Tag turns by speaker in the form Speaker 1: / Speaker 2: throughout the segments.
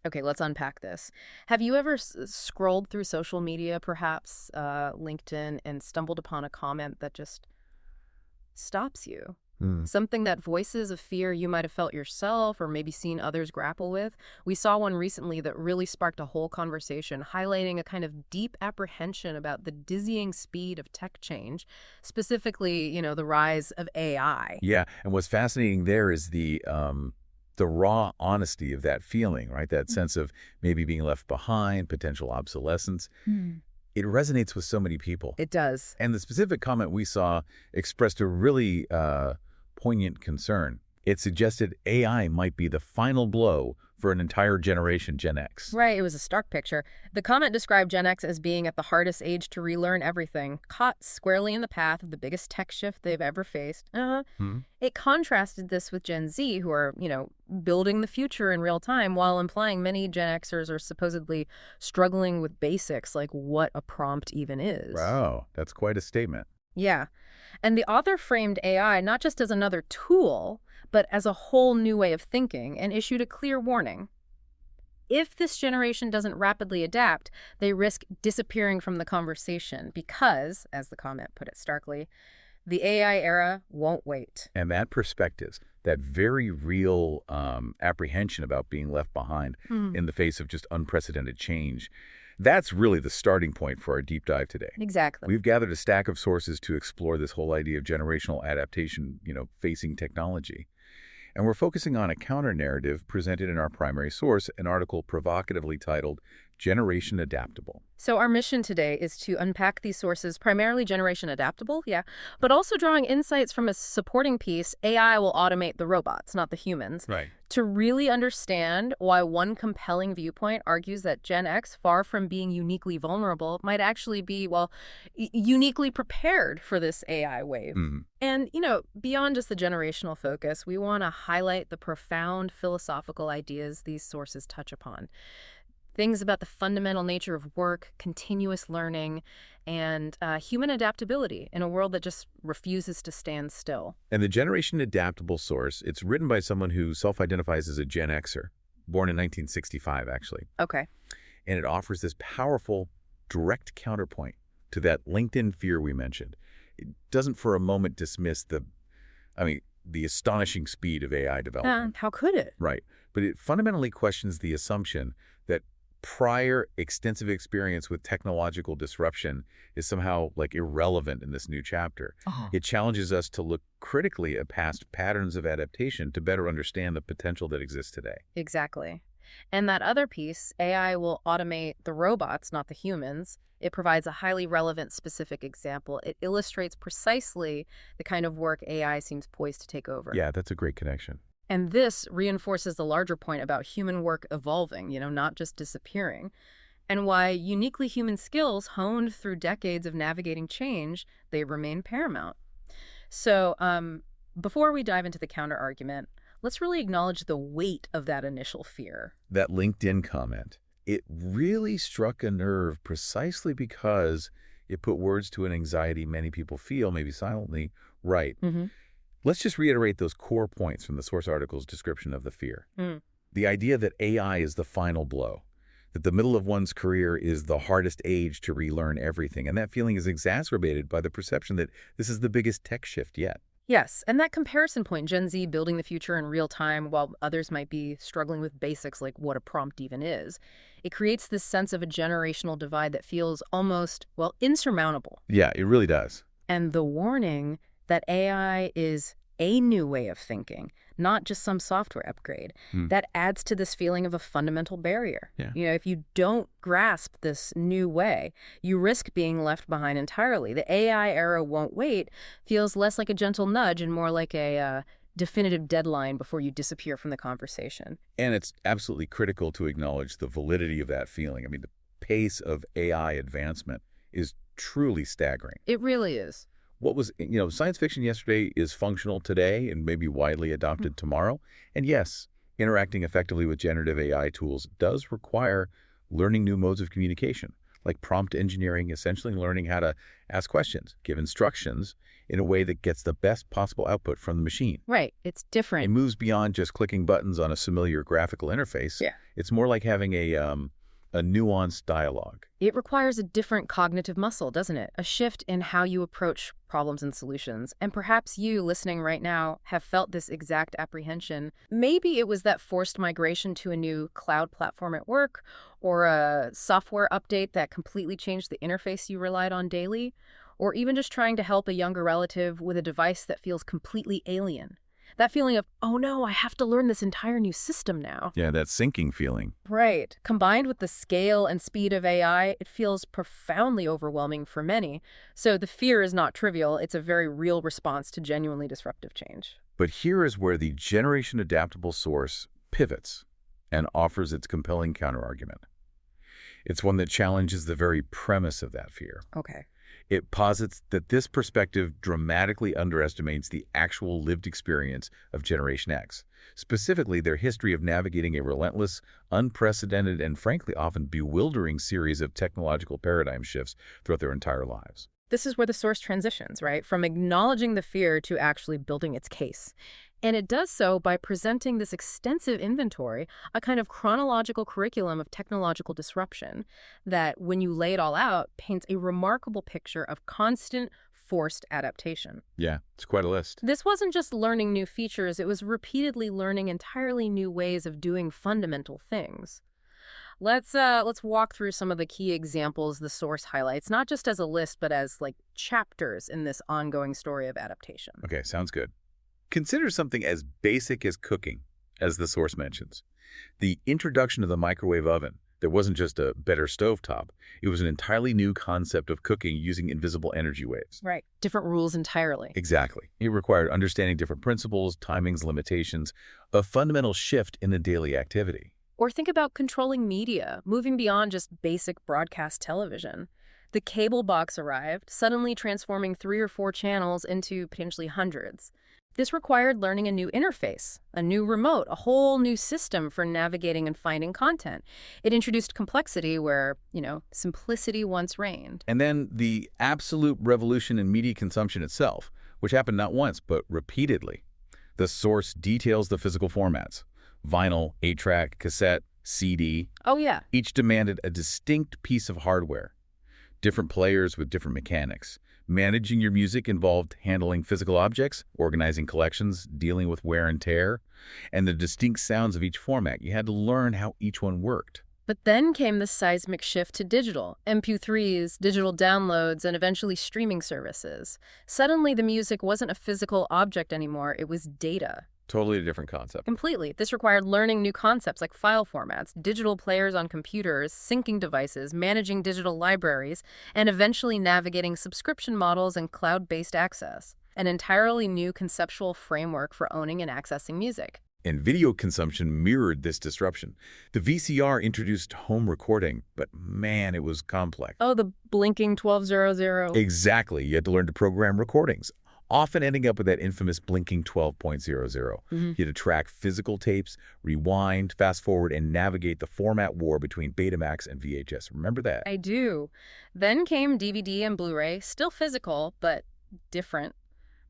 Speaker 1: Okay, let's unpack this. Have you ever scrolled through social media, perhaps LinkedIn, and stumbled upon a comment that just stops you?
Speaker 2: Hmm.
Speaker 1: Something that voices a fear you might have felt yourself or maybe seen others grapple with. We saw one recently that really sparked a whole conversation, highlighting a kind of deep apprehension about the dizzying speed of tech change, specifically, the rise of AI.
Speaker 2: Yeah, and what's fascinating there is the raw honesty of that feeling, right? That sense of maybe being left behind, potential obsolescence.
Speaker 1: Mm.
Speaker 2: It resonates with so many people.
Speaker 1: It does.
Speaker 2: And the specific comment we saw expressed a really poignant concern. It suggested AI might be the final blow for an entire generation, Gen X.
Speaker 1: Right, it was a stark picture. The comment described Gen X as being at the hardest age to relearn everything, caught squarely in the path of the biggest tech shift they've ever faced.
Speaker 2: Hmm.
Speaker 1: It contrasted this with Gen Z, who are, building the future in real time, while implying many Gen Xers are supposedly struggling with basics like what a prompt even is.
Speaker 2: Wow, that's quite a statement.
Speaker 1: Yeah. And the author framed AI not just as another tool, but as a whole new way of thinking and issued a clear warning. If this generation doesn't rapidly adapt, they risk disappearing from the conversation because, as the comment put it starkly, the AI era won't wait.
Speaker 2: And that perspective, that very real apprehension about being left behind
Speaker 1: Hmm.
Speaker 2: in the face of just unprecedented change, that's really the starting point for our deep dive today.
Speaker 1: Exactly.
Speaker 2: We've gathered a stack of sources to explore this whole idea of generational adaptation, facing technology. And we're focusing on a counter-narrative presented in our primary source, an article provocatively titled Generation Adaptable.
Speaker 1: So our mission today is to unpack these sources, primarily generation adaptable, yeah, but also drawing insights from a supporting piece, AI will automate the robots, not the humans,
Speaker 2: Right.
Speaker 1: to really understand why one compelling viewpoint argues that Gen X, far from being uniquely vulnerable, might actually be, well, uniquely prepared for this AI wave.
Speaker 2: Mhm.
Speaker 1: And, beyond just the generational focus, we want to highlight the profound philosophical ideas these sources touch upon. Things about the fundamental nature of work, continuous learning, and human adaptability in a world that just refuses to stand still.
Speaker 2: And the Generation Adaptable source, it's written by someone who self-identifies as a Gen Xer, born in 1965, actually.
Speaker 1: Okay.
Speaker 2: And it offers this powerful, direct counterpoint to that LinkedIn fear we mentioned. It doesn't for a moment dismiss the astonishing speed of AI development.
Speaker 1: How could it?
Speaker 2: Right. But it fundamentally questions the assumption that prior extensive experience with technological disruption is somehow irrelevant in this new chapter. It challenges us to look critically at past patterns of adaptation to better understand the potential that exists today.
Speaker 1: Exactly. And that other piece, AI will automate the robots, not the humans. It provides a highly relevant specific example. It illustrates precisely the kind of work AI seems poised to take over.
Speaker 2: Yeah, that's a great connection.
Speaker 1: And this reinforces the larger point about human work evolving, not just disappearing, and why uniquely human skills honed through decades of navigating change, they remain paramount. So, before we dive into the counter-argument, let's really acknowledge the weight of that initial fear.
Speaker 2: That LinkedIn comment, it really struck a nerve precisely because it put words to an anxiety many people feel, maybe silently, right.
Speaker 1: Mm-hmm.
Speaker 2: Let's just reiterate those core points from the source article's description of the fear.
Speaker 1: Mm.
Speaker 2: The idea that AI is the final blow, that the middle of one's career is the hardest age to relearn everything, and that feeling is exacerbated by the perception that this is the biggest tech shift yet.
Speaker 1: Yes, and that comparison point, Gen Z building the future in real time while others might be struggling with basics like what a prompt even is, it creates this sense of a generational divide that feels almost, well, insurmountable.
Speaker 2: Yeah, it really does.
Speaker 1: And the warning that AI is a new way of thinking, not just some software upgrade,
Speaker 2: Hmm.
Speaker 1: that adds to this feeling of a fundamental barrier.
Speaker 2: Yeah.
Speaker 1: If you don't grasp this new way, you risk being left behind entirely. The AI era won't wait feels less like a gentle nudge and more like a definitive deadline before you disappear from the conversation.
Speaker 2: And it's absolutely critical to acknowledge the validity of that feeling. The pace of AI advancement is truly staggering.
Speaker 1: It really is.
Speaker 2: What was, science fiction yesterday is functional today and maybe widely adopted tomorrow. And yes, interacting effectively with generative AI tools does require learning new modes of communication, like prompt engineering, essentially learning how to ask questions, give instructions in a way that gets the best possible output from the machine.
Speaker 1: Right. It's
Speaker 2: It
Speaker 1: different.
Speaker 2: moves beyond just clicking buttons on a familiar graphical interface.
Speaker 1: Yeah.
Speaker 2: It's more like having a nuanced dialogue.
Speaker 1: It requires a different cognitive muscle, doesn't it? A shift in how you approach problems and solutions. And perhaps you, listening right now, have felt this exact apprehension. Maybe it was that forced migration to a new cloud platform at work, or a software update that completely changed the interface you relied on daily, or even just trying to help a younger relative with a device that feels completely alien. That feeling of, oh no, I have to learn this entire new system now.
Speaker 2: Yeah, that sinking feeling.
Speaker 1: Right. Combined with the scale and speed of AI, it feels profoundly overwhelming for many. So the fear is not trivial. It's a very real response to genuinely disruptive change.
Speaker 2: But here is where the generation adaptable source pivots and offers its compelling counterargument. It's one that challenges the very premise of that fear.
Speaker 1: Okay.
Speaker 2: It posits that this perspective dramatically underestimates the actual lived experience of Generation X, specifically their history of navigating a relentless, unprecedented, and frankly often bewildering series of technological paradigm shifts throughout their entire lives.
Speaker 1: This is where the source transitions, right? From acknowledging the fear to actually building its case. And it does so by presenting this extensive inventory, a kind of chronological curriculum of technological disruption that, when you lay it all out, paints a remarkable picture of constant, forced adaptation.
Speaker 2: Yeah, it's quite a list.
Speaker 1: This wasn't just learning new features, it was repeatedly learning entirely new ways of doing fundamental things. Let's walk through some of the key examples the source highlights, not just as a list, but as like chapters in this ongoing story of adaptation.
Speaker 2: Okay, sounds good. Consider something as basic as cooking, as the source mentions. The introduction of the microwave oven. There wasn't just a better stovetop. It was an entirely new concept of cooking using invisible energy waves.
Speaker 1: Right. Different rules entirely.
Speaker 2: Exactly. It required understanding different principles, timings, limitations, a fundamental shift in the daily activity.
Speaker 1: Or think about controlling media, moving beyond just basic broadcast television. The cable box arrived, suddenly transforming 3 or 4 channels into potentially hundreds. This required learning a new interface, a new remote, a whole new system for navigating and finding content. It introduced complexity where, simplicity once reigned.
Speaker 2: And then the absolute revolution in media consumption itself, which happened not once, but repeatedly. The source details the physical formats: vinyl, 8-track, cassette, CD.
Speaker 1: Oh, yeah.
Speaker 2: Each demanded a distinct piece of hardware. Different players with different mechanics. Managing your music involved handling physical objects, organizing collections, dealing with wear and tear, and the distinct sounds of each format. You had to learn how each one worked.
Speaker 1: But then came the seismic shift to digital, MP3s, digital downloads, and eventually streaming services. Suddenly, the music wasn't a physical object anymore, it was data.
Speaker 2: Totally a different concept.
Speaker 1: Completely. This required learning new concepts like file formats, digital players on computers, syncing devices, managing digital libraries, and eventually navigating subscription models and cloud-based access. An entirely new conceptual framework for owning and accessing music.
Speaker 2: And video consumption mirrored this disruption. The VCR introduced home recording, but man, it was complex.
Speaker 1: Oh, the blinking 1200.
Speaker 2: Exactly. You had to learn to program recordings, often ending up with that infamous blinking 12.00. You had to track physical tapes, rewind, fast forward, and navigate the format war between Betamax and VHS. Remember that?
Speaker 1: I do. Then came DVD and Blu-ray, still physical, but different.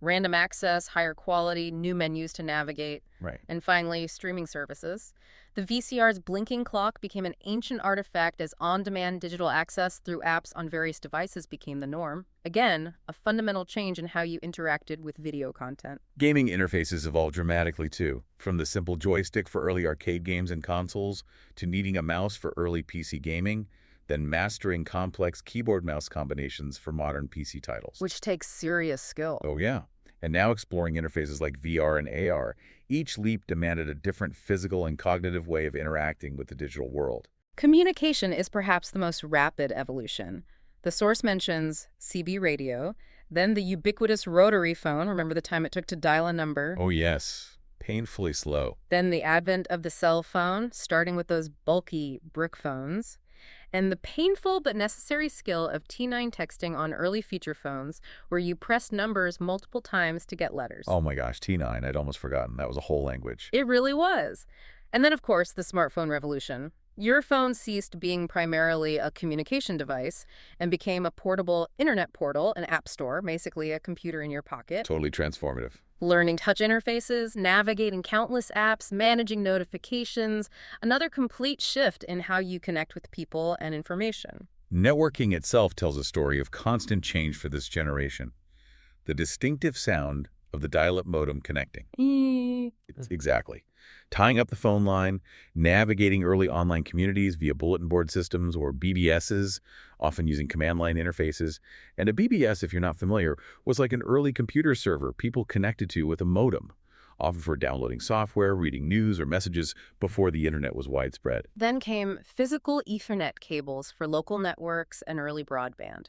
Speaker 1: Random access, higher quality, new menus to navigate.
Speaker 2: Right.
Speaker 1: And finally, streaming services. The VCR's blinking clock became an ancient artifact as on-demand digital access through apps on various devices became the norm. Again, a fundamental change in how you interacted with video content.
Speaker 2: Gaming interfaces evolved dramatically too, from the simple joystick for early arcade games and consoles to needing a mouse for early PC gaming, then mastering complex keyboard-mouse combinations for modern PC titles.
Speaker 1: Which takes serious skill.
Speaker 2: Oh yeah. And now exploring interfaces like VR and AR, each leap demanded a different physical and cognitive way of interacting with the digital world.
Speaker 1: Communication is perhaps the most rapid evolution. The source mentions CB radio, then the ubiquitous rotary phone, remember the time it took to dial a number?
Speaker 2: Oh yes, painfully slow.
Speaker 1: Then the advent of the cell phone, starting with those bulky brick phones. And the painful but necessary skill of T9 texting on early feature phones, where you pressed numbers multiple times to get letters.
Speaker 2: Oh my gosh, T9, I'd almost forgotten. That was a whole language.
Speaker 1: It really was. And then, of course, the smartphone revolution. Your phone ceased being primarily a communication device and became a portable internet portal, an app store, basically a computer in your pocket.
Speaker 2: Totally transformative.
Speaker 1: Learning touch interfaces, navigating countless apps, managing notifications, another complete shift in how you connect with people and information.
Speaker 2: Networking itself tells a story of constant change for this generation. The distinctive sound of the dial-up modem connecting. Exactly. Tying up the phone line, navigating early online communities via bulletin board systems or BBSs, often using command line interfaces. And a BBS, if you're not familiar, was like an early computer server people connected to with a modem, often for downloading software, reading news or messages before the internet was widespread.
Speaker 1: Then came physical Ethernet cables for local networks and early broadband.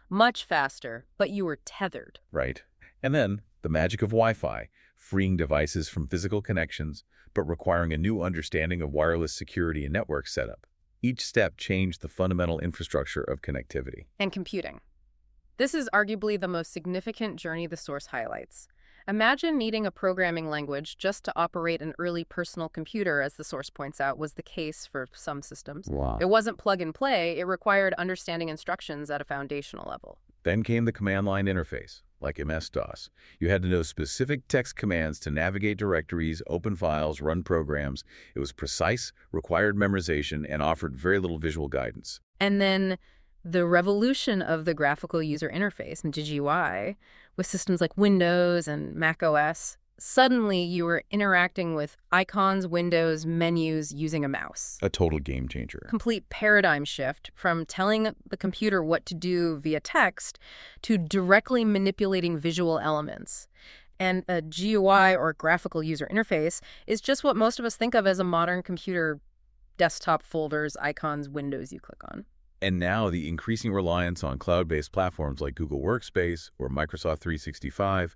Speaker 1: Much faster, but you were tethered.
Speaker 2: Right. And then the magic of Wi-Fi, freeing devices from physical connections, but requiring a new understanding of wireless security and network setup. Each step changed the fundamental infrastructure of connectivity.
Speaker 1: And computing. This is arguably the most significant journey the source highlights. Imagine needing a programming language just to operate an early personal computer, as the source points out, was the case for some systems.
Speaker 2: Wow.
Speaker 1: It wasn't plug and play, it required understanding instructions at a foundational level.
Speaker 2: Then came the command line interface, like MS-DOS. You had to know specific text commands to navigate directories, open files, run programs. It was precise, required memorization, and offered very little visual guidance.
Speaker 1: And then the revolution of the graphical user interface, GUI, with systems like Windows and Mac OS. Suddenly, you were interacting with icons, windows, menus using a mouse.
Speaker 2: A total game changer.
Speaker 1: Complete paradigm shift from telling the computer what to do via text to directly manipulating visual elements. And a GUI, or graphical user interface, is just what most of us think of as a modern computer: desktop folders, icons, windows you click on.
Speaker 2: And now the increasing reliance on cloud-based platforms like Google Workspace or Microsoft 365,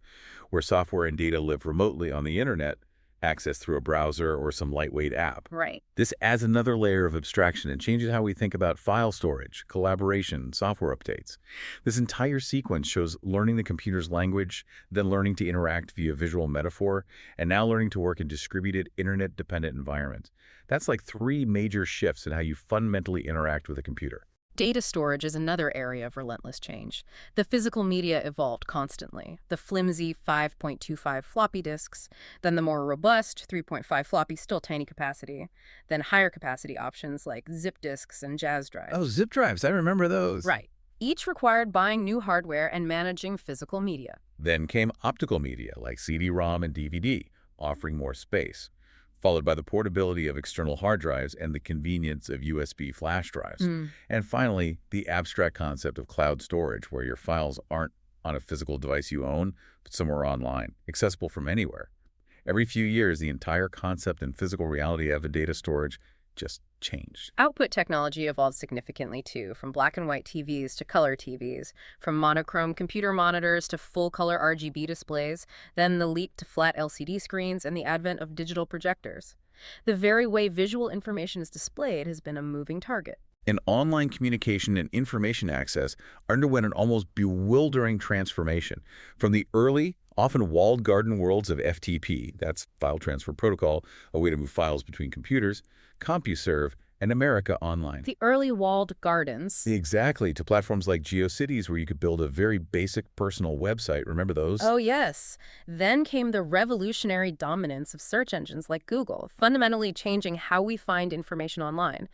Speaker 2: where software and data live remotely on the internet, accessed through a browser or some lightweight app.
Speaker 1: Right.
Speaker 2: This adds another layer of abstraction and changes how we think about file storage, collaboration, software updates. This entire sequence shows learning the computer's language, then learning to interact via visual metaphor, and now learning to work in distributed, internet-dependent environments. That's like 3 major shifts in how you fundamentally interact with a computer.
Speaker 1: Data storage is another area of relentless change. The physical media evolved constantly. The flimsy 5.25 floppy disks, then the more robust 3.5 floppy, still tiny capacity, then higher capacity options like zip disks and jazz drives.
Speaker 2: Oh, zip drives. I remember those.
Speaker 1: Right. Each required buying new hardware and managing physical media.
Speaker 2: Then came optical media like CD-ROM and DVD, offering more space, followed by the portability of external hard drives and the convenience of USB flash drives. And finally, the abstract concept of cloud storage, where your files aren't on a physical device you own, but somewhere online, accessible from anywhere. Every few years, the entire concept and physical reality of a data storage just changed.
Speaker 1: Output technology evolved significantly too, from black and white TVs to color TVs, from monochrome computer monitors to full-color RGB displays, then the leap to flat LCD screens and the advent of digital projectors. The very way visual information is displayed has been a moving target.
Speaker 2: And online communication and information access underwent an almost bewildering transformation. From the early, often walled garden worlds of FTP, that's File Transfer Protocol, a way to move files between computers, CompuServe, and America Online.
Speaker 1: The early walled gardens.
Speaker 2: Exactly, to platforms like GeoCities, where you could build a very basic personal website. Remember those?
Speaker 1: Oh, yes. Then came the revolutionary dominance of search engines like Google, fundamentally changing how we find information online.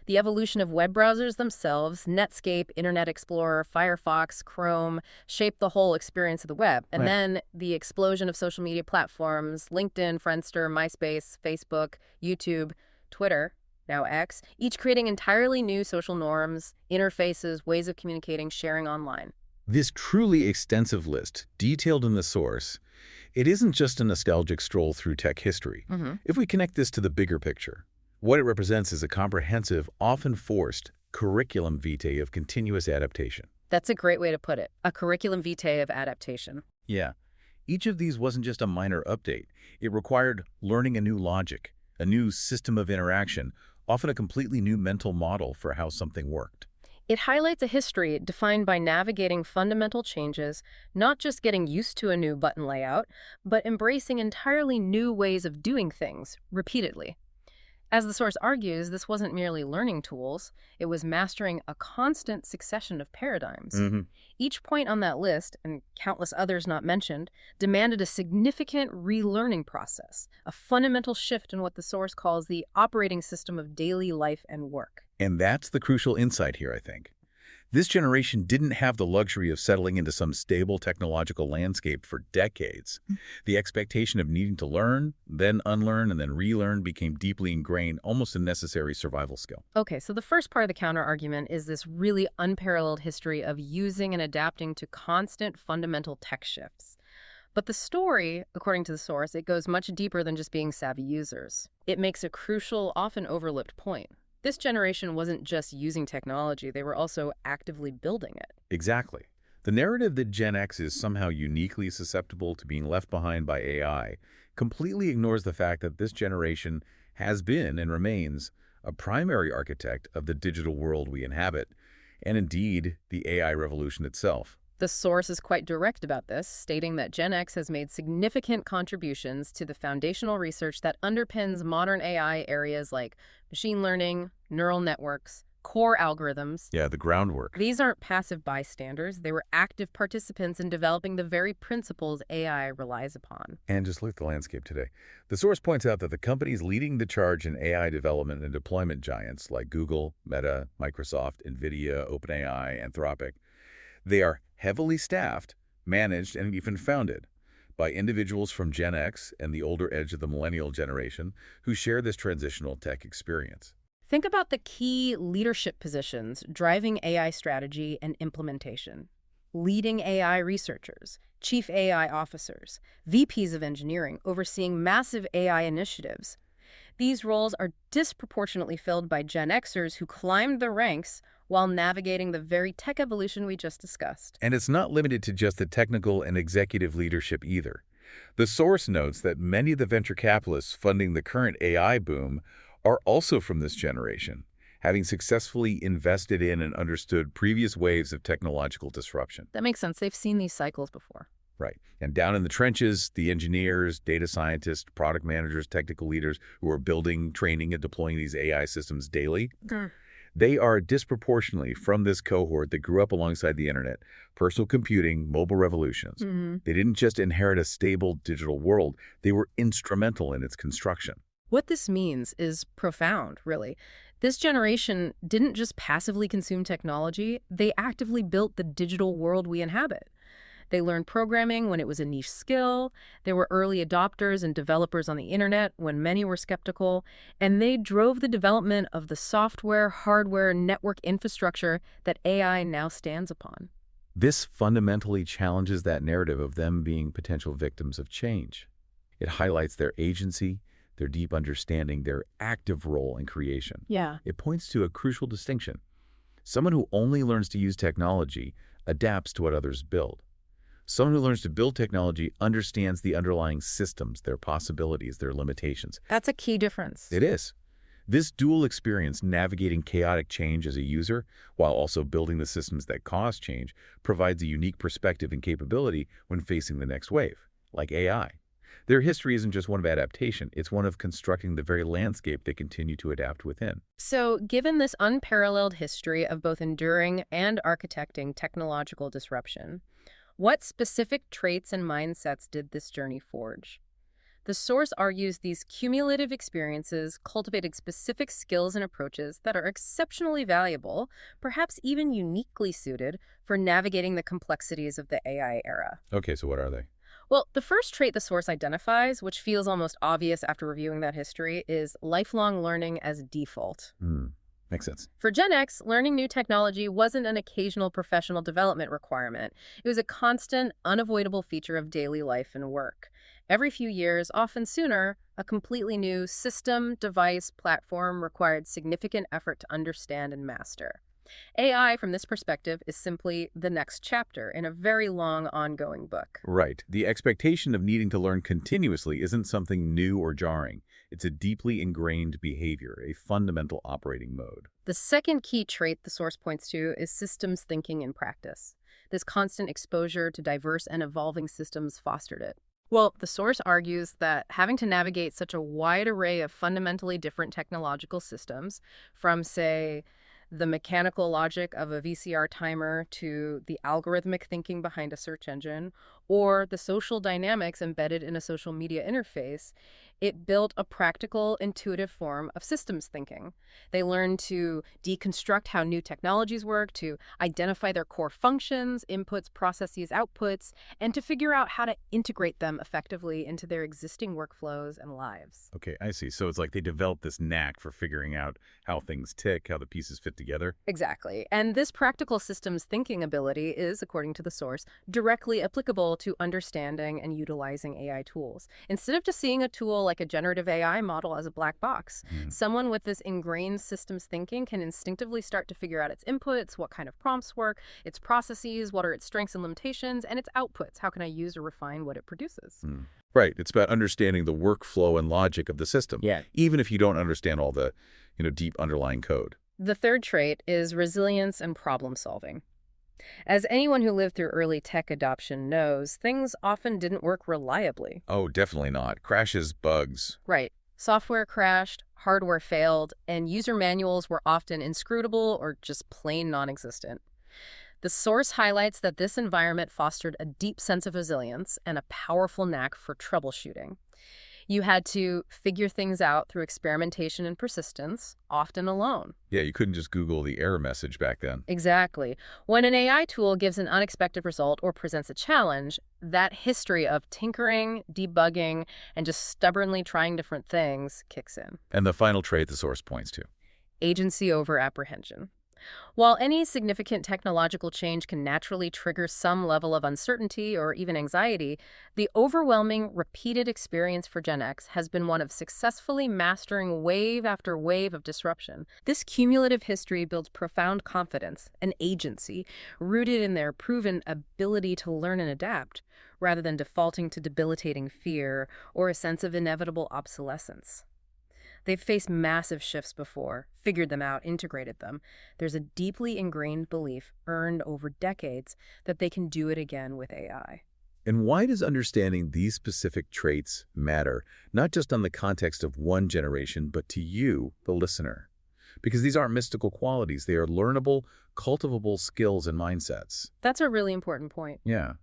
Speaker 1: The evolution of web browsers themselves, Netscape, Internet Explorer, Firefox, Chrome, shaped the whole experience of the web. And then the explosion of social media platforms, LinkedIn, Friendster, MySpace, Facebook, YouTube, Twitter, now X, each creating entirely new social norms, interfaces, ways of communicating, sharing online.
Speaker 2: This truly extensive list, detailed in the source, it isn't just a nostalgic stroll through tech history. If we connect this to the bigger picture, what it represents is a comprehensive, often forced, curriculum vitae of continuous adaptation.
Speaker 1: That's a great way to put it, a curriculum vitae of adaptation.
Speaker 2: Yeah. Each of these wasn't just a minor update. It required learning a new logic, a new system of interaction, often a completely new mental model for how something worked.
Speaker 1: It highlights a history defined by navigating fundamental changes, not just getting used to a new button layout, but embracing entirely new ways of doing things repeatedly. As the source argues, this wasn't merely learning tools, it was mastering a constant succession of paradigms.
Speaker 2: Hmm.
Speaker 1: Each point on that list, and countless others not mentioned, demanded a significant relearning process, a fundamental shift in what the source calls the operating system of daily life and work.
Speaker 2: And that's the crucial insight here, I think. This generation didn't have the luxury of settling into some stable technological landscape for decades. The expectation of needing to learn, then unlearn, and then relearn became deeply ingrained, almost a necessary survival skill.
Speaker 1: Okay, so the first part of the counter-argument is this really unparalleled history of using and adapting to constant fundamental tech shifts. But the story, according to the source, it goes much deeper than just being savvy users. It makes a crucial, often overlooked point. This generation wasn't just using technology, they were also actively building it.
Speaker 2: Exactly. The narrative that Gen X is somehow uniquely susceptible to being left behind by AI completely ignores the fact that this generation has been and remains a primary architect of the digital world we inhabit, and indeed the AI revolution itself.
Speaker 1: The source is quite direct about this, stating that Gen X has made significant contributions to the foundational research that underpins modern AI areas like machine learning, neural networks, core algorithms.
Speaker 2: Yeah, the groundwork.
Speaker 1: These aren't passive bystanders. They were active participants in developing the very principles AI relies upon.
Speaker 2: And just look at the landscape today. The source points out that the companies leading the charge in AI development and deployment giants like Google, Meta, Microsoft, NVIDIA, OpenAI, Anthropic, they are heavily staffed, managed, and even founded by individuals from Gen X and the older edge of the millennial generation who share this transitional tech experience.
Speaker 1: Think about the key leadership positions driving AI strategy and implementation. Leading AI researchers, chief AI officers, VPs of engineering overseeing massive AI initiatives. These roles are disproportionately filled by Gen Xers who climbed the ranks while navigating the very tech evolution we just discussed.
Speaker 2: And it's not limited to just the technical and executive leadership either. The source notes that many of the venture capitalists funding the current AI boom are also from this generation, having successfully invested in and understood previous waves of technological disruption.
Speaker 1: That makes sense. They've seen these cycles before.
Speaker 2: Right. And down in the trenches, the engineers, data scientists, product managers, technical leaders who are building, training, and deploying these AI systems daily, they are disproportionately from this cohort that grew up alongside the internet, personal computing, mobile revolutions. They didn't just inherit a stable digital world, they were instrumental in its construction.
Speaker 1: What this means is profound, really. This generation didn't just passively consume technology, they actively built the digital world we inhabit. They learned programming when it was a niche skill, they were early adopters and developers on the internet when many were skeptical, and they drove the development of the software, hardware, network infrastructure that AI now stands upon.
Speaker 2: This fundamentally challenges that narrative of them being potential victims of change. It highlights their agency, their deep understanding, their active role in creation.
Speaker 1: Yeah.
Speaker 2: It points to a crucial distinction. Someone who only learns to use technology adapts to what others build. Someone who learns to build technology understands the underlying systems, their possibilities, their limitations.
Speaker 1: That's a key difference.
Speaker 2: It is. This dual experience, navigating chaotic change as a user while also building the systems that cause change, provides a unique perspective and capability when facing the next wave, like AI. Their history isn't just one of adaptation, it's one of constructing the very landscape they continue to adapt within.
Speaker 1: So, given this unparalleled history of both enduring and architecting technological disruption, what specific traits and mindsets did this journey forge? The source argues these cumulative experiences cultivated specific skills and approaches that are exceptionally valuable, perhaps even uniquely suited for navigating the complexities of the AI era.
Speaker 2: Okay, so what are they?
Speaker 1: Well, the first trait the source identifies, which feels almost obvious after reviewing that history, is lifelong learning as default.
Speaker 2: Makes sense.
Speaker 1: For Gen X, learning new technology wasn't an occasional professional development requirement. It was a constant, unavoidable feature of daily life and work. Every few years, often sooner, a completely new system, device, platform required significant effort to understand and master. AI, from this perspective, is simply the next chapter in a very long, ongoing book.
Speaker 2: Right. The expectation of needing to learn continuously isn't something new or jarring. It's a deeply ingrained behavior, a fundamental operating mode.
Speaker 1: The second key trait the source points to is systems thinking in practice. This constant exposure to diverse and evolving systems fostered it. Well, the source argues that having to navigate such a wide array of fundamentally different technological systems, from, say, the mechanical logic of a VCR timer to the algorithmic thinking behind a search engine, or the social dynamics embedded in a social media interface, it built a practical, intuitive form of systems thinking. They learned to deconstruct how new technologies work, to identify their core functions, inputs, processes, outputs, and to figure out how to integrate them effectively into their existing workflows and lives.
Speaker 2: Okay, I see. So it's like they developed this knack for figuring out how things tick, how the pieces fit together.
Speaker 1: Exactly. And this practical systems thinking ability is, according to the source, directly applicable to understanding and utilizing AI tools. Instead of just seeing a tool like a generative AI model as a black box,
Speaker 2: Hmm.
Speaker 1: someone with this ingrained systems thinking can instinctively start to figure out its inputs, what kind of prompts work, its processes, what are its strengths and limitations, and its outputs. How can I use or refine what it produces?
Speaker 2: Hmm. Right. It's about understanding the workflow and logic of the system,
Speaker 1: Yeah.
Speaker 2: even if you don't understand all the, deep underlying code.
Speaker 1: The third trait is resilience and problem solving. As anyone who lived through early tech adoption knows, things often didn't work reliably.
Speaker 2: Oh, definitely not. Crashes, bugs.
Speaker 1: Right. Software crashed, hardware failed, and user manuals were often inscrutable or just plain non-existent. The source highlights that this environment fostered a deep sense of resilience and a powerful knack for troubleshooting. You had to figure things out through experimentation and persistence, often alone.
Speaker 2: Yeah, you couldn't just Google the error message back then.
Speaker 1: Exactly. When an AI tool gives an unexpected result or presents a challenge, that history of tinkering, debugging, and just stubbornly trying different things kicks in.
Speaker 2: And the final trait the source points to.
Speaker 1: Agency over apprehension. While any significant technological change can naturally trigger some level of uncertainty or even anxiety, the overwhelming, repeated experience for Gen X has been one of successfully mastering wave after wave of disruption. This cumulative history builds profound confidence and agency, rooted in their proven ability to learn and adapt, rather than defaulting to debilitating fear or a sense of inevitable obsolescence. They've faced massive shifts before, figured them out, integrated them. There's a deeply ingrained belief, earned over decades, that they can do it again with AI.
Speaker 2: And why does understanding these specific traits matter, not just on the context of one generation, but to you, the listener? Because these aren't mystical qualities. They are learnable, cultivable skills and mindsets.
Speaker 1: That's a really important point.
Speaker 2: Yeah.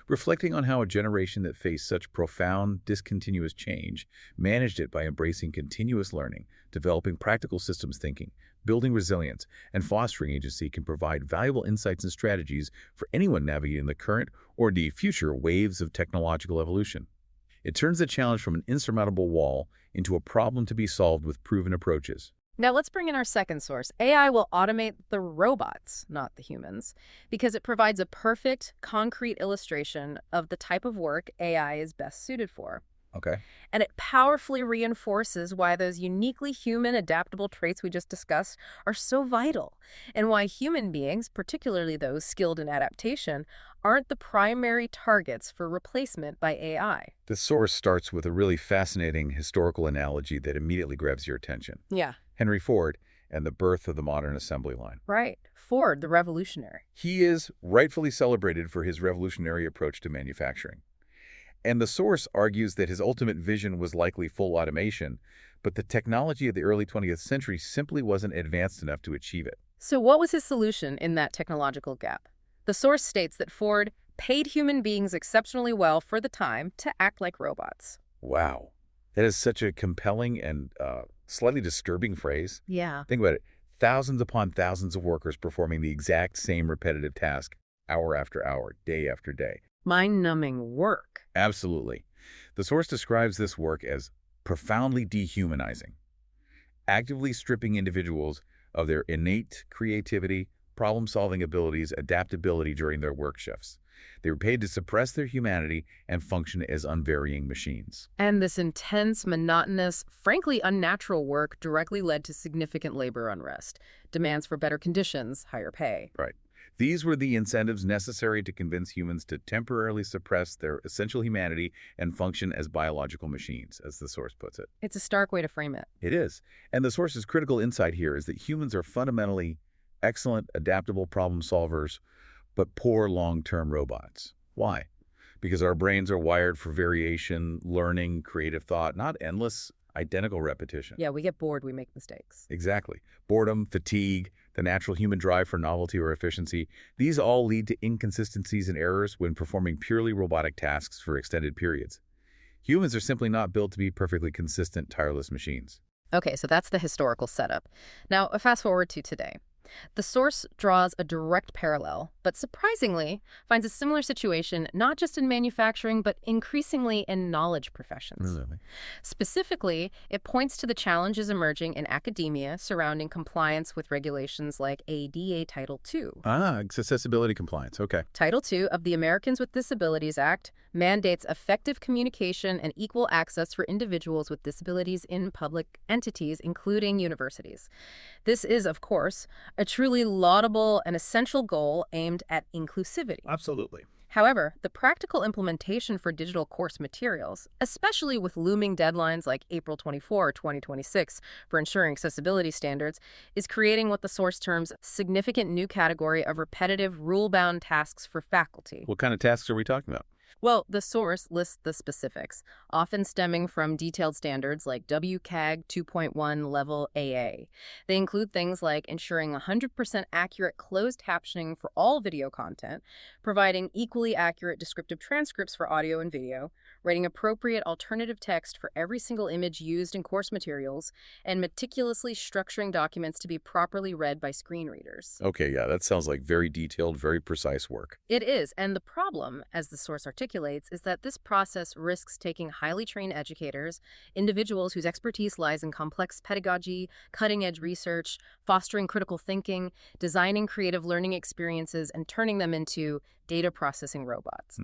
Speaker 2: Reflecting on how a generation that faced such profound, discontinuous change managed it by embracing continuous learning, developing practical systems thinking, building resilience, and fostering agency can provide valuable insights and strategies for anyone navigating the current or the future waves of technological evolution. It turns the challenge from an insurmountable wall into a problem to be solved with proven approaches.
Speaker 1: Now let's bring in our second source. AI will automate the robots, not the humans, because it provides a perfect, concrete illustration of the type of work AI is best suited for.
Speaker 2: Okay.
Speaker 1: And it powerfully reinforces why those uniquely human adaptable traits we just discussed are so vital, and why human beings, particularly those skilled in adaptation, aren't the primary targets for replacement by AI.
Speaker 2: The source starts with a really fascinating historical analogy that immediately grabs your attention.
Speaker 1: Yeah,
Speaker 2: Henry Ford and the birth of the modern assembly line.
Speaker 1: right. Ford, the revolutionary.
Speaker 2: He is rightfully celebrated for his revolutionary approach to manufacturing. And the source argues that his ultimate vision was likely full automation, but the technology of the early 20th century simply wasn't advanced enough to achieve it.
Speaker 1: So what was his solution in that technological gap? The source states that Ford paid human beings exceptionally well for the time to act like robots.
Speaker 2: Wow. That is such a compelling and slightly disturbing phrase.
Speaker 1: Yeah.
Speaker 2: Think about it. Thousands upon thousands of workers performing the exact same repetitive task, hour after hour, day after day.
Speaker 1: Mind-numbing work.
Speaker 2: Absolutely. The source describes this work as profoundly dehumanizing, actively stripping individuals of their innate creativity, problem-solving abilities, adaptability during their work shifts. They were paid to suppress their humanity and function as unvarying machines.
Speaker 1: And this intense, monotonous, frankly unnatural work directly led to significant labor unrest, demands for better conditions, higher pay.
Speaker 2: Right. These were the incentives necessary to convince humans to temporarily suppress their essential humanity and function as biological machines, as the source puts it.
Speaker 1: It's a stark way to frame it.
Speaker 2: It is. And the source's critical insight here is that humans are fundamentally excellent, adaptable problem solvers, but poor long-term robots. Why? because our brains are wired for variation, learning, creative thought, not endless, identical repetition.
Speaker 1: Yeah, we get bored, we make mistakes.
Speaker 2: Exactly. Boredom, fatigue, the natural human drive for novelty or efficiency, these all lead to inconsistencies and errors when performing purely robotic tasks for extended periods. Humans are simply not built to be perfectly consistent, tireless machines.
Speaker 1: Okay, so that's the historical setup. Now, fast forward to today. The source draws a direct parallel, but surprisingly finds a similar situation not just in manufacturing, but increasingly in knowledge professions.
Speaker 2: Really?
Speaker 1: Specifically, it points to the challenges emerging in academia surrounding compliance with regulations like ADA Title II.
Speaker 2: Ah, it's accessibility compliance. Okay.
Speaker 1: Title II of the Americans with Disabilities Act mandates effective communication and equal access for individuals with disabilities in public entities, including universities. This is, of course, a truly laudable and essential goal aimed at inclusivity.
Speaker 2: Absolutely.
Speaker 1: However, the practical implementation for digital course materials, especially with looming deadlines like April 24, 2026 for ensuring accessibility standards, is creating what the source terms significant new category of repetitive, rule-bound tasks for faculty.
Speaker 2: What kind of tasks are we talking about?
Speaker 1: Well, the source lists the specifics, often stemming from detailed standards like WCAG 2.1 Level AA. They include things like ensuring 100% accurate closed captioning for all video content, providing equally accurate descriptive transcripts for audio and video, writing appropriate alternative text for every single image used in course materials, and meticulously structuring documents to be properly read by screen readers.
Speaker 2: Okay, yeah, that sounds like very detailed, very precise work.
Speaker 1: It is, and the problem, as the source articulates, is that this process risks taking highly trained educators, individuals whose expertise lies in complex pedagogy, cutting-edge research, fostering critical thinking, designing creative learning experiences, and turning them into data processing robots.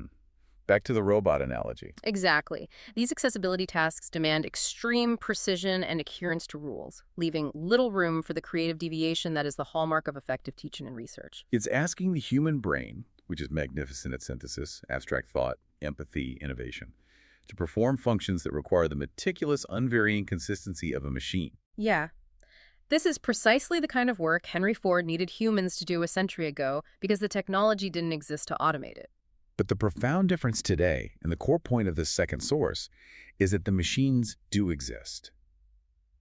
Speaker 2: Back to the robot analogy.
Speaker 1: Exactly. These accessibility tasks demand extreme precision and adherence to rules, leaving little room for the creative deviation that is the hallmark of effective teaching and research.
Speaker 2: It's asking the human brain, which is magnificent at synthesis, abstract thought, empathy, innovation, to perform functions that require the meticulous, unvarying consistency of a machine.
Speaker 1: Yeah. This is precisely the kind of work Henry Ford needed humans to do a century ago because the technology didn't exist to automate it.
Speaker 2: But the profound difference today, and the core point of this second source, is that the machines do exist.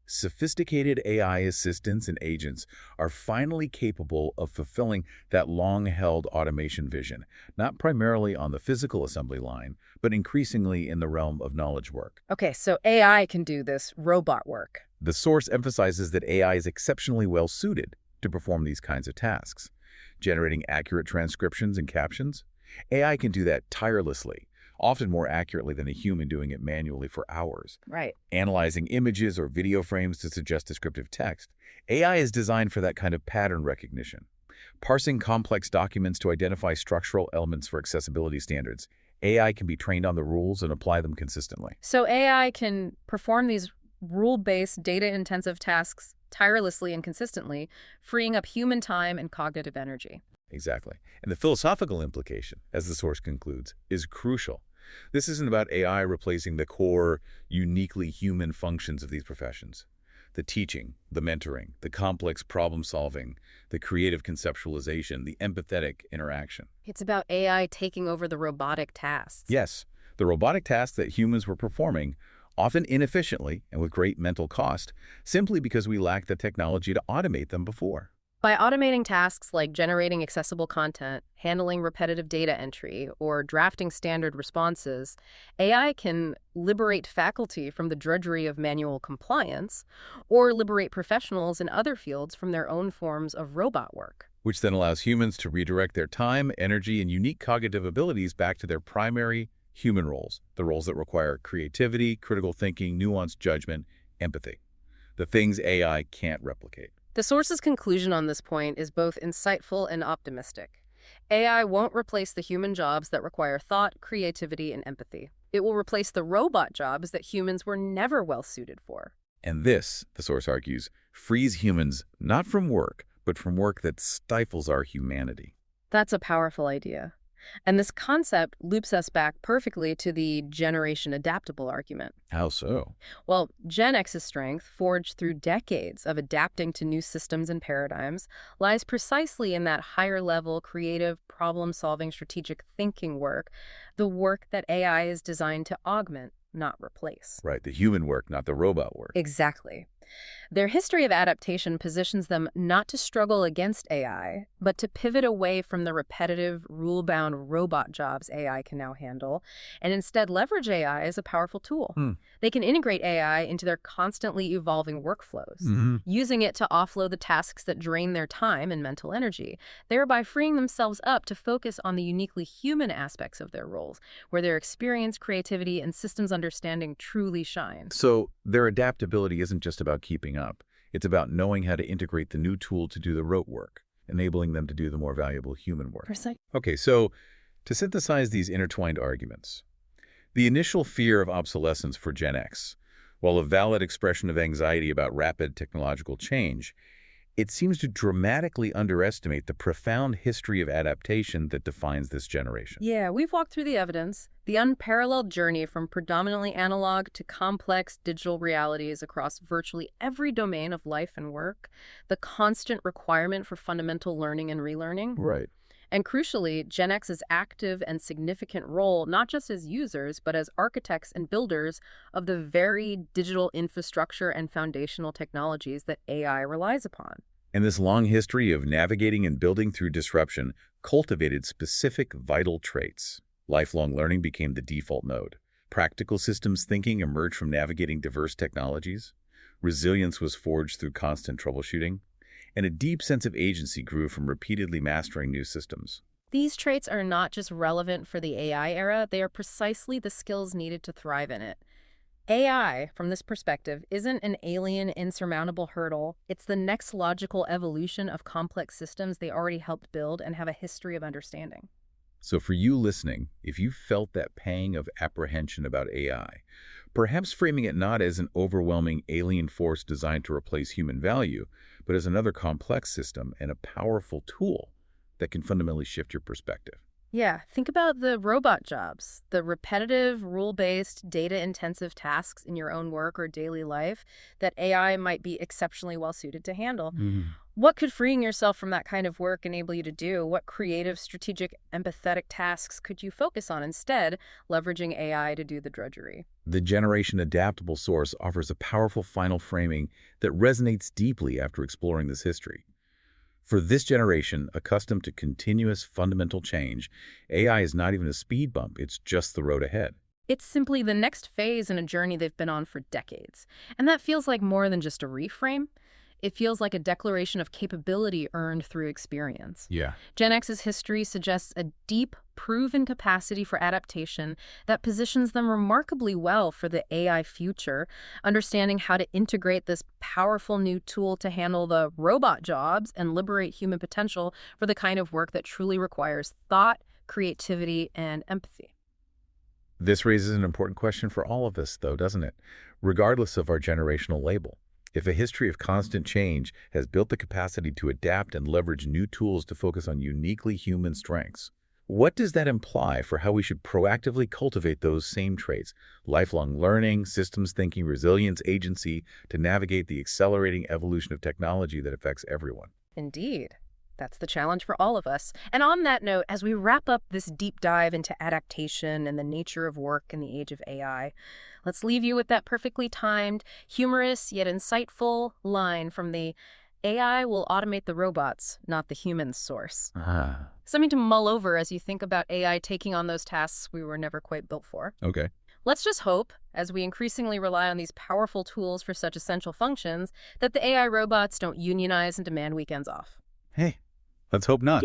Speaker 2: Sophisticated AI assistants and agents are finally capable of fulfilling that long-held automation vision, not primarily on the physical assembly line, but increasingly in the realm of knowledge work.
Speaker 1: Okay, so AI can do this robot work.
Speaker 2: The source emphasizes that AI is exceptionally well-suited to perform these kinds of tasks, generating accurate transcriptions and captions. AI can do that tirelessly, often more accurately than a human doing it manually for hours.
Speaker 1: Right.
Speaker 2: Analyzing images or video frames to suggest descriptive text, AI is designed for that kind of pattern recognition. Parsing complex documents to identify structural elements for accessibility standards, AI can be trained on the rules and apply them consistently.
Speaker 1: So AI can perform these rule-based, data-intensive tasks tirelessly and consistently, freeing up human time and cognitive energy.
Speaker 2: Exactly. And the philosophical implication, as the source concludes, is crucial. This isn't about AI replacing the core, uniquely human functions of these professions. The teaching, the mentoring, the complex problem-solving, the creative conceptualization, the empathetic interaction.
Speaker 1: It's about AI taking over the robotic tasks.
Speaker 2: Yes, the robotic tasks that humans were performing, often inefficiently and with great mental cost, simply because we lacked the technology to automate them before.
Speaker 1: By automating tasks like generating accessible content, handling repetitive data entry, or drafting standard responses, AI can liberate faculty from the drudgery of manual compliance, or liberate professionals in other fields from their own forms of robot work.
Speaker 2: Which then allows humans to redirect their time, energy, and unique cognitive abilities back to their primary human roles, the roles that require creativity, critical thinking, nuanced judgment, empathy, the things AI can't replicate.
Speaker 1: The source's conclusion on this point is both insightful and optimistic. AI won't replace the human jobs that require thought, creativity, and empathy. It will replace the robot jobs that humans were never well suited for.
Speaker 2: And this, the source argues, frees humans not from work, but from work that stifles our humanity.
Speaker 1: That's a powerful idea. And this concept loops us back perfectly to the generation adaptable argument.
Speaker 2: How so?
Speaker 1: Well, Gen X's strength, forged through decades of adapting to new systems and paradigms, lies precisely in that higher level, creative, problem solving, strategic thinking work, the work that AI is designed to augment, not replace.
Speaker 2: Right, the human work, not the robot work.
Speaker 1: Exactly. Their history of adaptation positions them not to struggle against AI, but to pivot away from the repetitive, rule-bound robot jobs AI can now handle, and instead leverage AI as a powerful tool.
Speaker 2: Hmm.
Speaker 1: They can integrate AI into their constantly evolving workflows,
Speaker 2: Mm-hmm.
Speaker 1: using it to offload the tasks that drain their time and mental energy, thereby freeing themselves up to focus on the uniquely human aspects of their roles, where their experience, creativity, and systems understanding truly shine.
Speaker 2: So their adaptability isn't just about keeping up. It's about knowing how to integrate the new tool to do the rote work, enabling them to do the more valuable human work.
Speaker 1: Precisely.
Speaker 2: Okay, so to synthesize these intertwined arguments, the initial fear of obsolescence for Gen X, while a valid expression of anxiety about rapid technological change, it seems to dramatically underestimate the profound history of adaptation that defines this generation.
Speaker 1: Yeah, we've walked through the evidence, the unparalleled journey from predominantly analog to complex digital realities across virtually every domain of life and work, the constant requirement for fundamental learning and relearning,
Speaker 2: Right.
Speaker 1: and crucially, Gen X's active and significant role not just as users, but as architects and builders of the very digital infrastructure and foundational technologies that AI relies upon.
Speaker 2: And this long history of navigating and building through disruption cultivated specific vital traits. Lifelong learning became the default mode. Practical systems thinking emerged from navigating diverse technologies. Resilience was forged through constant troubleshooting. And a deep sense of agency grew from repeatedly mastering new systems.
Speaker 1: These traits are not just relevant for the AI era, they are precisely the skills needed to thrive in it. AI, from this perspective, isn't an alien, insurmountable hurdle. It's the next logical evolution of complex systems they already helped build and have a history of understanding.
Speaker 2: So for you listening, if you felt that pang of apprehension about AI, perhaps framing it not as an overwhelming alien force designed to replace human value, but as another complex system and a powerful tool that can fundamentally shift your perspective.
Speaker 1: Yeah, think about the robot jobs, the repetitive, rule-based, data-intensive tasks in your own work or daily life that AI might be exceptionally well-suited to handle. What could freeing yourself from that kind of work enable you to do? What creative, strategic, empathetic tasks could you focus on instead, leveraging AI to do the drudgery?
Speaker 2: The Generation Adaptable source offers a powerful final framing that resonates deeply after exploring this history. For this generation, accustomed to continuous fundamental change, AI is not even a speed bump, it's just the road ahead.
Speaker 1: It's simply the next phase in a journey they've been on for decades. And that feels like more than just a reframe. It feels like a declaration of capability earned through experience.
Speaker 2: Yeah.
Speaker 1: Gen X's history suggests a deep, proven capacity for adaptation that positions them remarkably well for the AI future, understanding how to integrate this powerful new tool to handle the robot jobs and liberate human potential for the kind of work that truly requires thought, creativity, and empathy.
Speaker 2: This raises an important question for all of us, though, doesn't it? Regardless of our generational label. If a history of constant change has built the capacity to adapt and leverage new tools to focus on uniquely human strengths, what does that imply for how we should proactively cultivate those same traits, lifelong learning, systems thinking, resilience, agency, to navigate the accelerating evolution of technology that affects everyone?
Speaker 1: Indeed. That's the challenge for all of us. And on that note, as we wrap up this deep dive into adaptation and the nature of work in the age of AI, let's leave you with that perfectly timed, humorous yet insightful line from the AI will automate the robots, not the humans source. Something to mull over as you think about AI taking on those tasks we were never quite built for.
Speaker 2: Okay.
Speaker 1: Let's just hope, as we increasingly rely on these powerful tools for such essential functions, that the AI robots don't unionize and demand weekends off.
Speaker 2: Hey, let's hope not.